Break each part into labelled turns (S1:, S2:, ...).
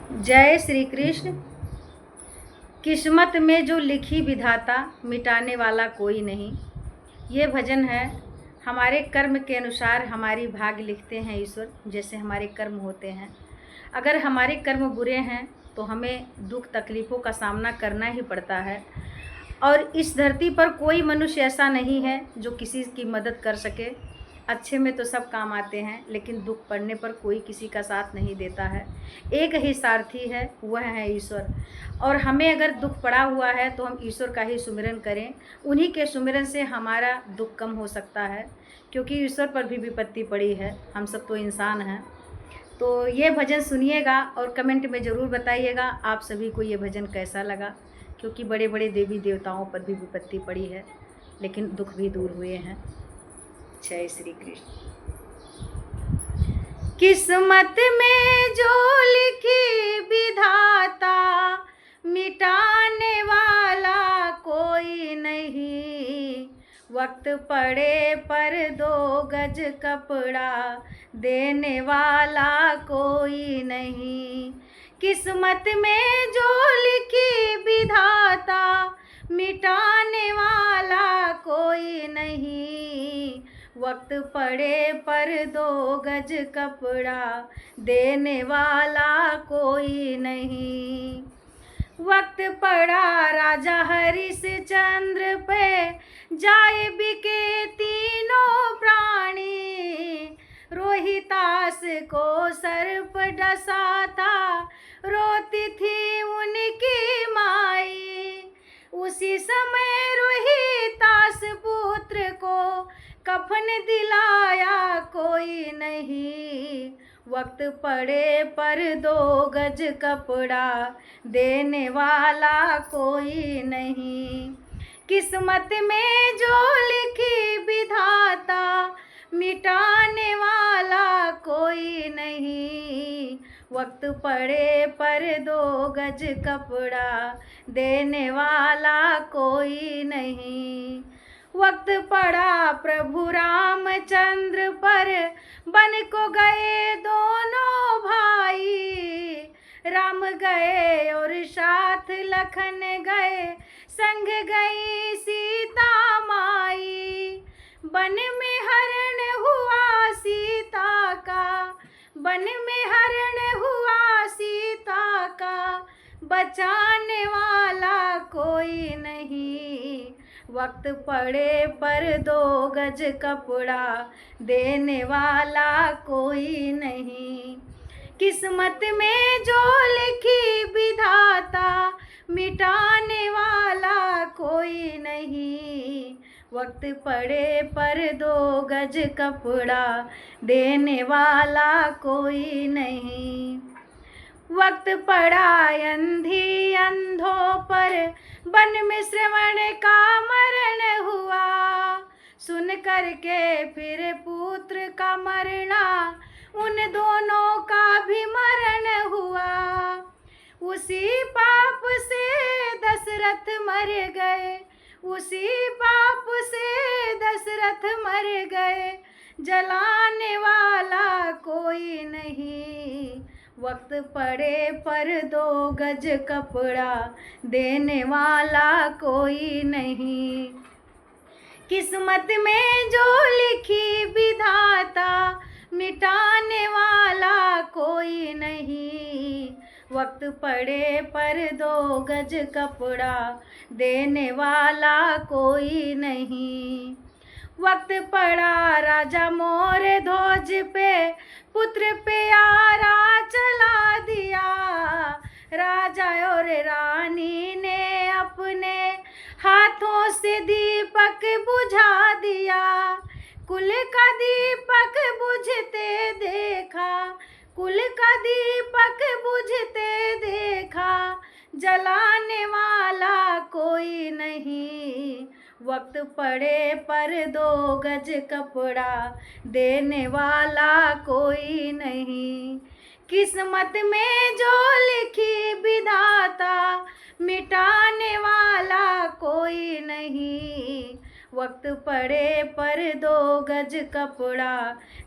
S1: जय श्री कृष्ण। किस्मत में जो लिखी विधाता, मिटाने वाला कोई नहीं। ये भजन है। हमारे कर्म के अनुसार हमारी भाग्य लिखते हैं ईश्वर, जैसे हमारे कर्म होते हैं। अगर हमारे कर्म बुरे हैं तो हमें दुख तकलीफ़ों का सामना करना ही पड़ता है। और इस धरती पर कोई मनुष्य ऐसा नहीं है जो किसी की मदद कर सके। अच्छे में तो सब काम आते हैं, लेकिन दुख पड़ने पर कोई किसी का साथ नहीं देता है। एक ही सारथी है, वह है ईश्वर। और हमें अगर दुख पड़ा हुआ है तो हम ईश्वर का ही सुमिरन करें। उन्हीं के सुमिरन से हमारा दुख कम हो सकता है, क्योंकि ईश्वर पर भी विपत्ति पड़ी है। हम सब तो इंसान हैं। तो ये भजन सुनिएगा और कमेंट में ज़रूर बताइएगा आप सभी को ये भजन कैसा लगा। क्योंकि बड़े बड़े देवी देवताओं पर भी विपत्ति पड़ी है, लेकिन दुख भी दूर हुए हैं। जय श्री कृष्ण। किस्मत में जो लिखी विधाता, मिटाने वाला कोई नहीं। वक्त पड़े पर 2 गज कपड़ा, देने वाला कोई नहीं। किस्मत में जो लिखी विधाता, मिटाने वाला कोई नहीं। वक्त पड़े पर 2 गज कपड़ा, देने वाला कोई नहीं। वक्त पड़ा राजा हरिश्चंद्र पे, जाए बिके तीनों प्राणी। रोहितास को सर्प डसा था, रोती थी उनकी माई। उसी समय रोहितास पुत्र को कफन दिलाया कोई नहीं। वक्त पड़े पर 2 गज कपड़ा, देने वाला कोई नहीं। किस्मत में जो लिखी विधाता, मिटाने वाला कोई नहीं। वक्त पड़े पर 2 गज कपड़ा, देने वाला कोई नहीं। वक्त पड़ा प्रभु रामचंद्र पर, बन को गए दोनों भाई। राम गए और साथ लखन गए, संग गई सीता माई। वन में हरण हुआ सीता का, वन में हरण हुआ सीता का। बचाने वाला कोई नहीं। वक्त पड़े पर 2 गज कपड़ा, देने वाला कोई नहीं। किस्मत में जो लिखी विधाता, मिटाने वाला कोई नहीं। वक्त पड़े पर 2 गज कपड़ा, देने वाला कोई नहीं। वक्त पड़ा अंधी अंधों पर, वन में श्रवण का मरण हुआ। सुन करके फिर पुत्र का मरना, उन दोनों का भी मरण हुआ। उसी पाप से दशरथ मर गए, उसी पाप से दशरथ मर गए। जलाने वाला कोई नहीं। वक्त पड़े पर 2 गज कपड़ा, देने वाला कोई नहीं। किस्मत में जो लिखी विधाता, मिटाने वाला कोई नहीं। वक्त पड़े पर 2 गज कपड़ा, देने वाला कोई नहीं। वक्त पड़ा राजा मोरे ध्वज पे, पुत्र प्यारा चला दिया। राजा और रानी ने अपने हाथों से दीपक बुझा दिया। कुल का दीपक बुझते देखा, कुल का दीपक बुझते देखा। जलाने वाला कोई नहीं। वक्त पड़े पर 2 गज कपड़ा, देने वाला कोई नहीं। किस्मत में जो लिखी विधाता, मिटाने वाला कोई नहीं। वक्त पड़े पर 2 गज कपड़ा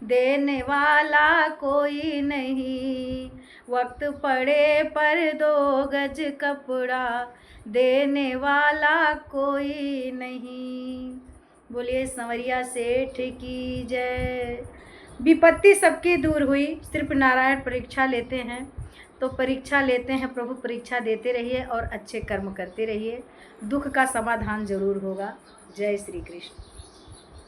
S1: देने वाला कोई नहीं। वक्त पड़े पर 2 गज कपड़ा देने वाला कोई नहीं। बोलिए संवरिया सेठ की जय। विपत्ति सबकी दूर हुई, सिर्फ नारायण परीक्षा लेते हैं। तो परीक्षा लेते हैं प्रभु, परीक्षा देते रहिए और अच्छे कर्म करते रहिए, दुख का समाधान जरूर होगा। जय श्री कृष्ण।